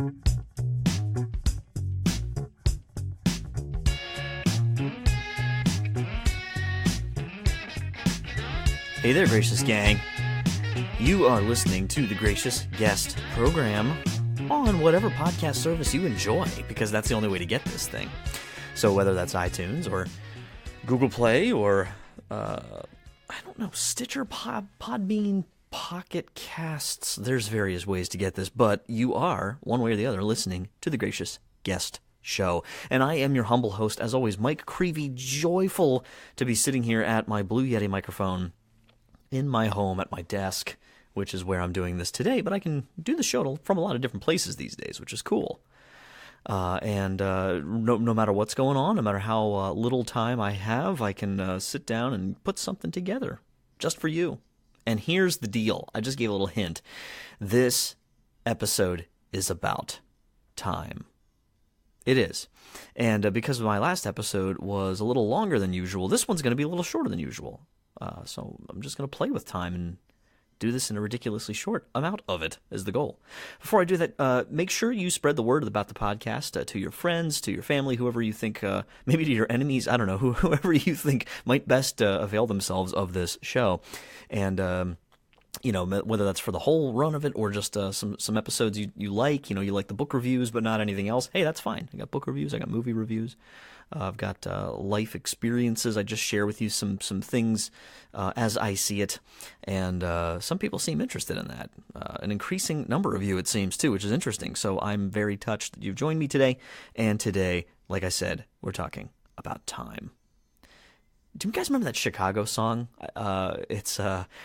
Hey there, Gracious Gang. You are listening to the Gracious Guest program on whatever podcast service you enjoy, because that's the only way to get this thing. So whether that's iTunes or Google Play or, Stitcher, Podbean, Pocket Casts, there's various ways to get this, but you are, one way or the other, listening to the Gracious Guest show. And I am your humble host, as always, Mike Creevy, joyful to be sitting here at my Blue Yeti microphone in my home at my desk, which is where I'm doing this today, but I can do the show from a lot of different places these days, which is cool. No matter what's going on, no matter how little time I have, I can sit down and put something together just for you. And here's the deal. I just gave a little hint. This episode is about time. It is. And because my last episode was a little longer than usual, this one's going to be a little shorter than usual. So I'm just going to play with time and do this in a ridiculously short amount of it is the goal. Before I do that, make sure you spread the word about the podcast to your friends, to your family, whoever you think, maybe to your enemies, I don't know, whoever you think might best avail themselves of this show. And, whether that's for the whole run of it or just some episodes you like, you like the book reviews but not anything else, hey, that's fine. I got book reviews, I got movie reviews. I've got life experiences. I just share with you some things as I see it, and some people seem interested in that. An increasing number of you, it seems, too, which is interesting. So I'm very touched that you've joined me today, and today, like I said, we're talking about time. Do you guys remember that Chicago song?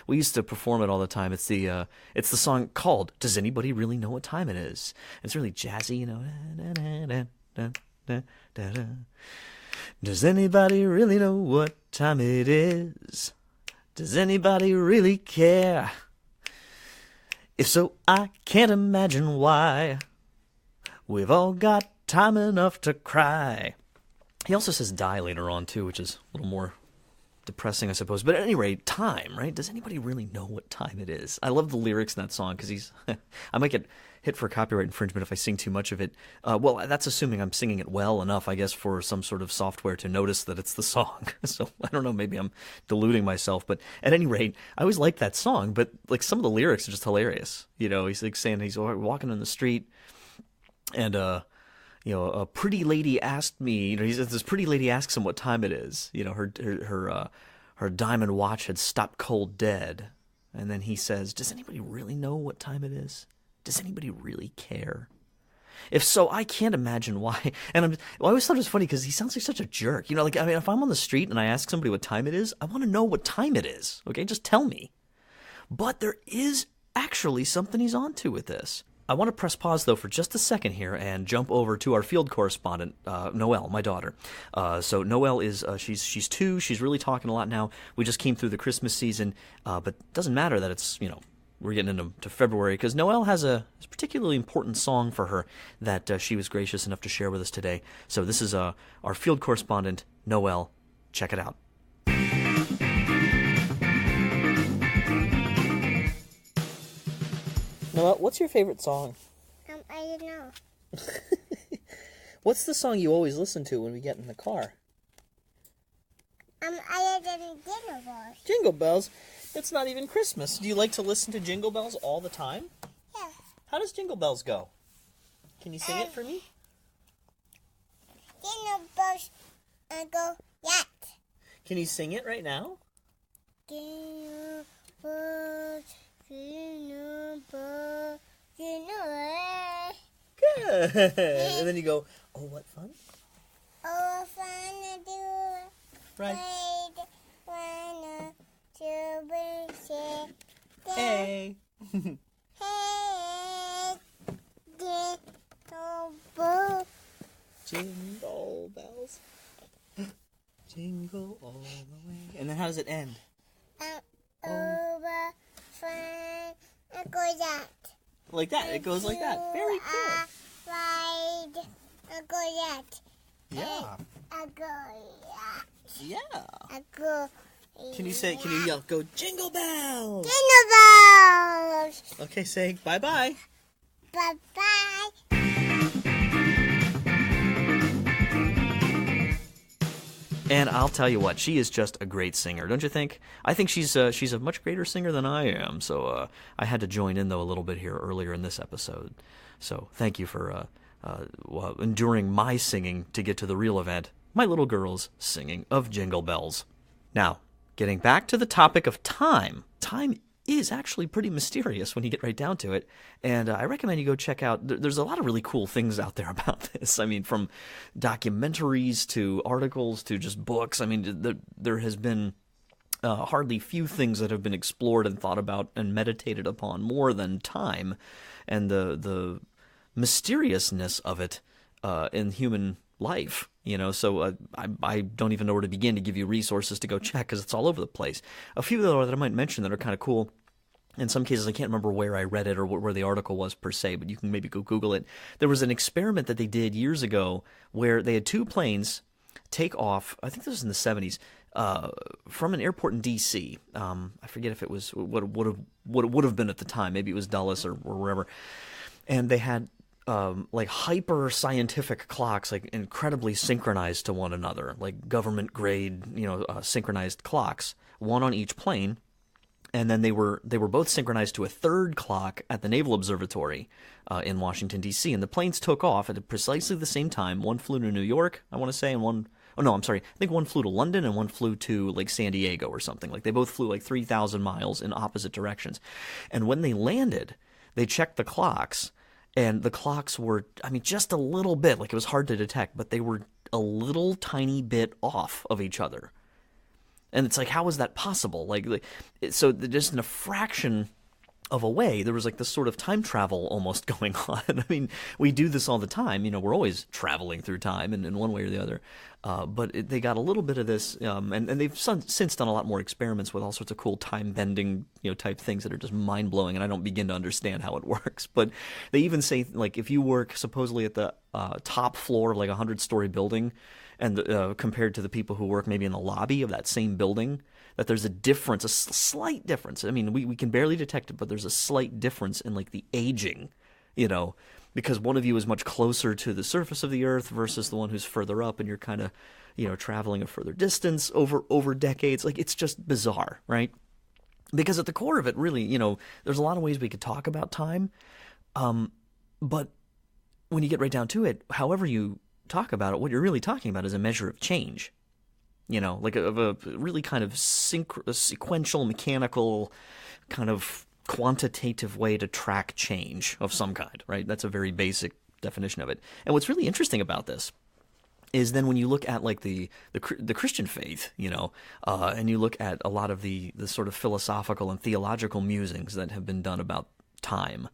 We used to perform it all the time. It's the song called "Does Anybody Really Know What Time It Is?" It's really jazzy, Does anybody really know what time it is? Does anybody really care? If so, I can't imagine why. We've all got time enough to cry. He also says die later on, too, which is a little more depressing, I suppose. But at any rate, time, right? Does anybody really know what time it is? I love the lyrics in that song because I might get hit for copyright infringement if I sing too much of it. Well, that's assuming I'm singing it well enough, I guess, for some sort of software to notice that it's the song. So I don't know, maybe I'm deluding myself. But at any rate, I always liked that song. But like some of the lyrics are just hilarious. He's like saying he's walking in the street and a pretty lady asked me, this pretty lady asks him what time it is. Her diamond watch had stopped cold dead. And then he says, does anybody really know what time it is? Does anybody really care? If so, I can't imagine why. And I always thought it was funny because he sounds like such a jerk. If I'm on the street and I ask somebody what time it is, I want to know what time it is. Okay, just tell me. But there is actually something he's onto with this. I want to press pause, though, for just a second here and jump over to our field correspondent, Noelle, my daughter. So Noelle is, she's 2. She's really talking a lot now. We just came through the Christmas season, but it doesn't matter that it's, we're getting into February, because Noelle has a particularly important song for her that she was gracious enough to share with us today. So this is our field correspondent, Noelle. Check it out. Noelle, what's your favorite song? I don't know. What's the song you always listen to when we get in the car? I did Jingle Bells. Jingle Bells? It's not even Christmas. Do you like to listen to Jingle Bells all the time? Yeah. How does Jingle Bells go? Can you sing it for me? Jingle Bells go yet. Can you sing it right now? Jingle Bells, Jingle Bells, Jingle. Good. And then you go, oh, what fun? Oh, fun to do. Right. Wanna to be Hey. Hey. Jingle Bells. Jingle bells. Jingle all the way. And then how does it end? Over fun. Go that. Like that. It goes like that. Very good. Ride. Go that. Yeah. Go that. Yeah. Go. Can you yell, go Jingle Bells? Jingle Bells. Okay, say bye-bye. Bye-bye. And I'll tell you what, she is just a great singer, don't you think? I think she's a much greater singer than I am. So I had to join in though a little bit here earlier in this episode. So thank you for enduring my singing to get to the real event, my little girl's singing of Jingle Bells. Now, getting back to the topic of time. Time is actually pretty mysterious when you get right down to it, and I recommend you go check out. There's a lot of really cool things out there about this. I mean, from documentaries to articles to just books. I mean, there has been hardly few things that have been explored and thought about and meditated upon more than time and the mysteriousness of it in human life. So I don't even know where to begin to give you resources to go check because it's all over the place. A few that I might mention that are kind of cool. In some cases, I can't remember where I read it or where the article was per se, but you can maybe go Google it. There was an experiment that they did years ago where they had two planes take off, I think this was in the 70s, from an airport in D.C. I forget if it was what it would have been at the time. Maybe it was Dulles or wherever. And they had like hyper scientific clocks, like incredibly synchronized to one another, like government grade, synchronized clocks, one on each plane. And then they were both synchronized to a third clock at the Naval Observatory in Washington, D.C. And the planes took off at precisely the same time. One flew to New York, I want to say, and I think one flew to London and one flew to like San Diego or something. Like they both flew like 3,000 miles in opposite directions. And when they landed, they checked the clocks, and the clocks were, just a little bit, like it was hard to detect, but they were a little tiny bit off of each other. And it's like, how is that possible? So just in a fraction of a way, there was like this sort of time travel almost going on. I mean, we do this all the time. We're always traveling through time in one way or the other. But they got a little bit of this, and they've since done a lot more experiments with all sorts of cool time-bending, type things that are just mind-blowing, and I don't begin to understand how it works. But they even say, like, if you work supposedly at the top floor of like a 100-story building, and compared to the people who work maybe in the lobby of that same building, that there's a difference, a slight difference. I mean, we can barely detect it, but there's a slight difference in like the aging, because one of you is much closer to the surface of the earth versus the one who's further up, and you're kind of, traveling a further distance over decades. Like, it's just bizarre, right? Because at the core of it, really, there's a lot of ways we could talk about time, but when you get right down to it, however you talk about it, what you're really talking about is a measure of change. Like a really kind of sequential, mechanical, kind of quantitative way to track change of some kind, right? That's a very basic definition of it. And what's really interesting about this is then when you look at like the Christian faith, and you look at a lot of the sort of philosophical and theological musings that have been done about time,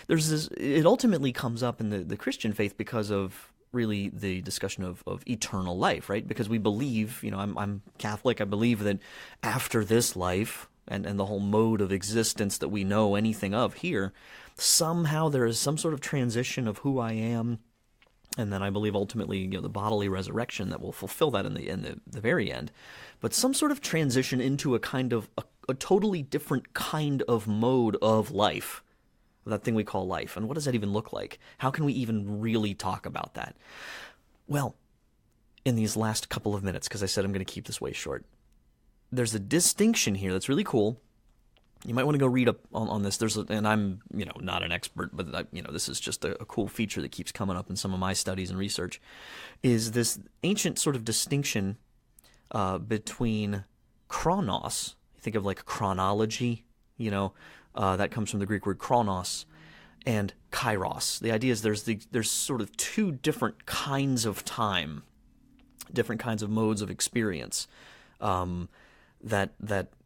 it ultimately comes up in the Christian faith because of really the discussion of eternal life, right? Because we believe, I'm Catholic, I believe that after this life and the whole mode of existence that we know anything of here, somehow there is some sort of transition of who I am, and then I believe ultimately, the bodily resurrection that will fulfill that in the very end, but some sort of transition into a kind of a totally different kind of mode of life. That thing we call life. And what does that even look like? How can we even really talk about that? Well, in these last couple of minutes, because I said I'm going to keep this way short, there's a distinction here that's really cool. You might want to go read up on this. And I'm, not an expert, but this is just a cool feature that keeps coming up in some of my studies and research, is this ancient sort of distinction between chronos. You think of like chronology, that comes from the Greek word chronos, and kairos. The idea is there's sort of two different kinds of time, different kinds of modes of experience, that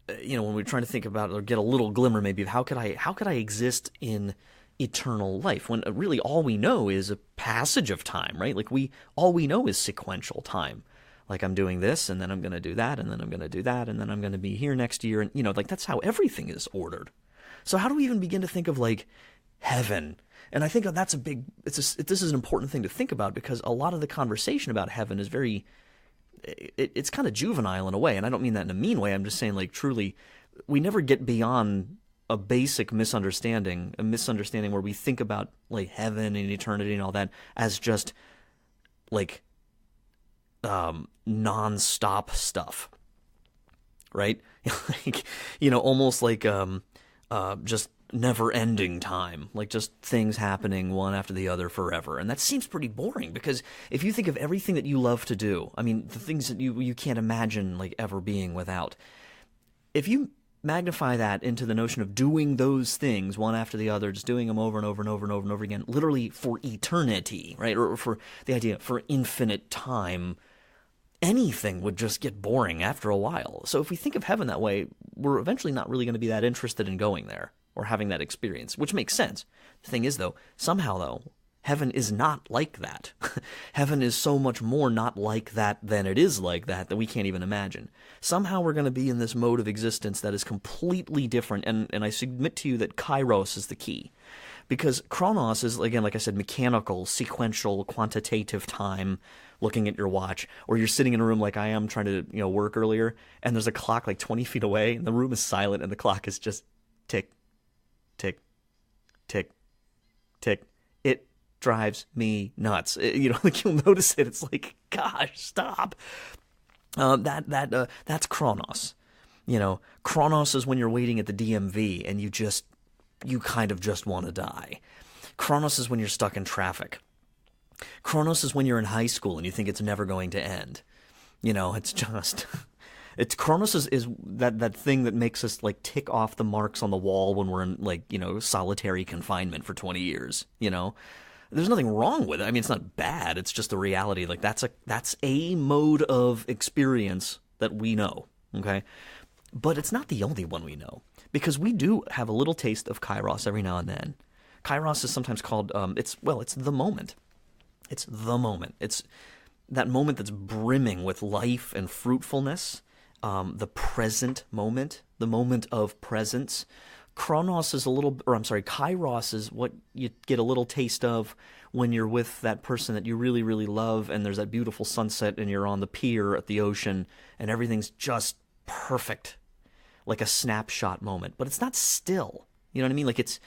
when we're trying to think about or get a little glimmer maybe of how could I exist in eternal life when really all we know is a passage of time, right? Like all we know is sequential time. Like I'm doing this, and then I'm going to do that, and then I'm going to do that, and then I'm going to be here next year, and like that's how everything is ordered. So how do we even begin to think of like heaven? And I think this is an important thing to think about, because a lot of the conversation about heaven is it's kind of juvenile in a way. And I don't mean that in a mean way. I'm just saying, like, truly, we never get beyond a basic misunderstanding where we think about like heaven and eternity and all that as just like non-stop stuff, right? Like, almost like just never-ending time, like just things happening one after the other forever. And that seems pretty boring, because if you think of everything that you love to do, I mean, the things that you can't imagine like ever being without, if you magnify that into the notion of doing those things one after the other, just doing them over and over and over and over and over again, literally for eternity, right? Or for the idea for infinite time, anything would just get boring after a while. So if we think of heaven that way, we're eventually not really going to be that interested in going there or having that experience, which makes sense. The thing is, though, somehow, though, heaven is not like that. Heaven is so much more not like that than it is like that we can't even imagine. Somehow we're going to be in this mode of existence that is completely different, and I submit to you that kairos is the key. Because chronos is, again, like I said, mechanical, sequential, quantitative time, looking at your watch, or you're sitting in a room like I am trying to work earlier, and there's a clock like 20 feet away, and the room is silent, and the clock is just tick, tick, tick, tick. It drives me nuts. Like you'll notice it. It's like, gosh, stop. That's chronos. Chronos is when you're waiting at the DMV and you kind of just want to die. Chronos is when you're stuck in traffic. Chronos is when you're in high school and you think it's never going to end. Chronos is that thing that makes us like tick off the marks on the wall when we're in solitary confinement for 20 years. There's nothing wrong with it. I mean, it's not bad. It's just the reality. Like that's a mode of experience that we know. Okay. But it's not the only one we know, because we do have a little taste of kairos every now and then. Kairos is sometimes called, it's the moment. It's the moment. It's that moment that's brimming with life and fruitfulness, the present moment, the moment of presence. Kairos is what you get a little taste of when you're with that person that you really, really love, and there's that beautiful sunset, and you're on the pier at the ocean, and everything's just perfect, like a snapshot moment. But it's not still. You know what I mean? Like it's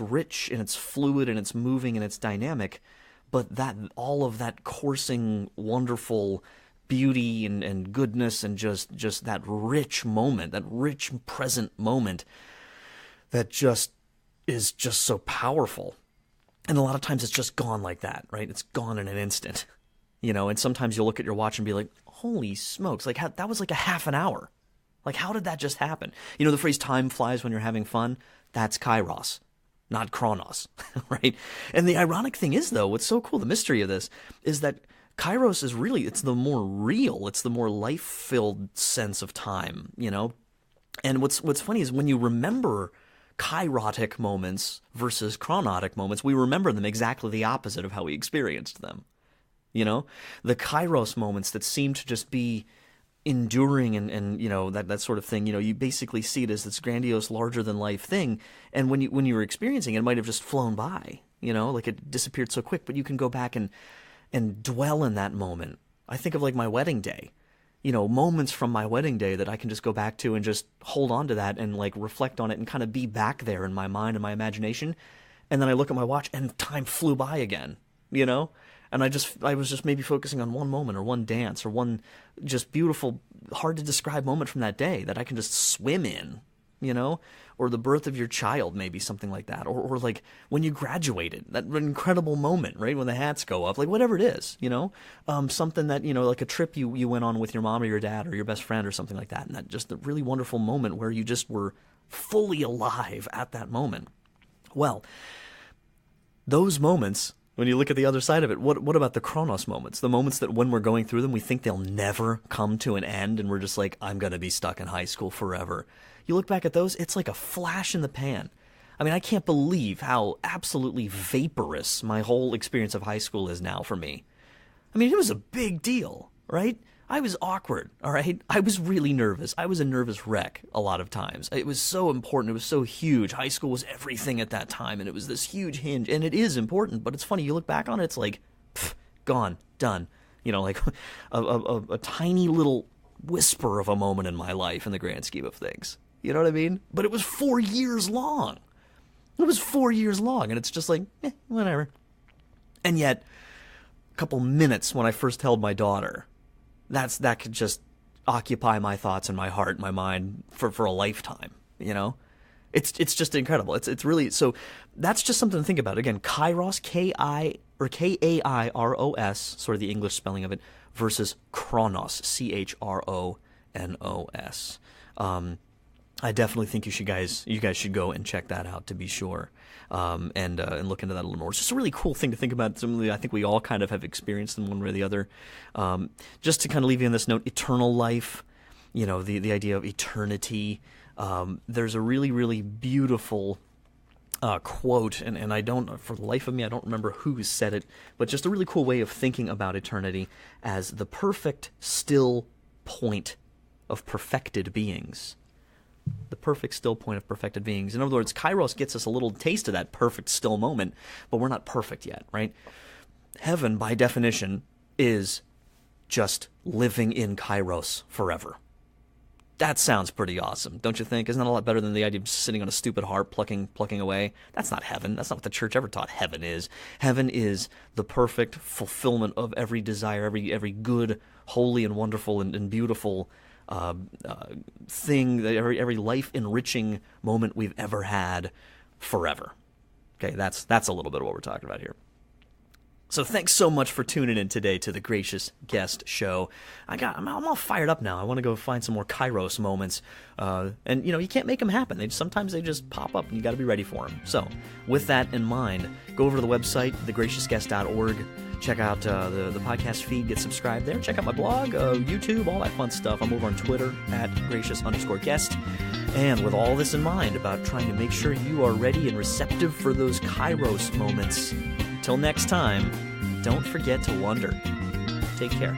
rich, and it's fluid, and it's moving, and it's dynamic. But that all of that coursing, wonderful beauty and goodness, and just that rich moment, that rich present moment, that just is just so powerful. And a lot of times it's just gone like that, right? It's gone in an instant, and sometimes you'll look at your watch and be like, holy smokes, like that was like a half an hour. Like, how did that just happen? The phrase time flies when you're having fun, that's kairos, not chronos, right? And the ironic thing is, though, what's so cool, the mystery of this, is that kairos is really, it's the more real, it's the more life-filled sense of time, And what's funny is when you remember kairotic moments versus chronotic moments, we remember them exactly the opposite of how we experienced them. The kairos moments that seem to just be enduring and that sort of thing, you basically see it as this grandiose, larger than life thing, and when you were experiencing it, it might have just flown by, like it disappeared so quick, but you can go back and dwell in that moment. I think of like my wedding day. Moments from my wedding day that I can just go back to and just hold on to that and like reflect on it and kind of be back there in my mind and my imagination. And then I look at my watch and time flew by again, And I was just maybe focusing on one moment or one dance or one just beautiful, hard to describe moment from that day that I can just swim in, or the birth of your child, maybe something like that. Or like when you graduated, that incredible moment, right? When the hats go up, like whatever it is, something that, like a trip you went on with your mom or your dad or your best friend or something like that. And that just a really wonderful moment where you just were fully alive at that moment. Well, those moments, when you look at the other side of it, what about the chronos moments? The moments that when we're going through them, we think they'll never come to an end, and we're just like, I'm going to be stuck in high school forever. You look back at those, it's like a flash in the pan. I mean, I can't believe how absolutely vaporous my whole experience of high school is now for me. I mean, it was a big deal, right? I was awkward, all right? I was really nervous. I was a nervous wreck a lot of times. It was so important. It was so huge. High school was everything at that time, and it was this huge hinge. And it is important, but it's funny. You look back on it, it's like, gone, done. Like a tiny little whisper of a moment in my life in the grand scheme of things. You know what I mean? But it was 4 years long. It was 4 years long, and it's just like, whatever. And yet, a couple minutes when I first held my daughter, that could just occupy my thoughts and my heart and my mind for a lifetime, It's just incredible. It's really, so that's just something to think about. Again, Kairos, Kairos, sort of the English spelling of it, versus Chronos, Chronos. I definitely think you guys should go and check that out, to be sure, and look into that a little more. It's just a really cool thing to think about. Something I think we all kind of have experienced in one way or the other. Just to kind of leave you on this note, eternal life, the idea of eternity. There's a really, really beautiful quote, and I don't, for the life of me, I don't remember who said it, but just a really cool way of thinking about eternity as the perfect still point of perfected beings. The perfect still point of perfected beings. In other words, Kairos gets us a little taste of that perfect still moment, but we're not perfect yet, right? Heaven, by definition, is just living in Kairos forever. That sounds pretty awesome, don't you think? Isn't that a lot better than the idea of sitting on a stupid harp plucking away? That's not heaven. That's not what the church ever taught heaven is. Heaven is the perfect fulfillment of every desire, every good, holy, and wonderful and beautiful thing, every life-enriching moment we've ever had forever. Okay, that's a little bit of what we're talking about here. So thanks so much for tuning in today to the Gracious Guest Show. I'm all fired up now. I want to go find some more Kairos moments. And you can't make them happen. Sometimes they just pop up, and you got to be ready for them. So with that in mind, go over to the website, thegraciousguest.org. Check out the podcast feed. Get subscribed there. Check out my blog, YouTube, all that fun stuff. I'm over on Twitter at gracious_guest. And with all this in mind about trying to make sure you are ready and receptive for those Kairos moments, till next time, don't forget to wonder. Take care.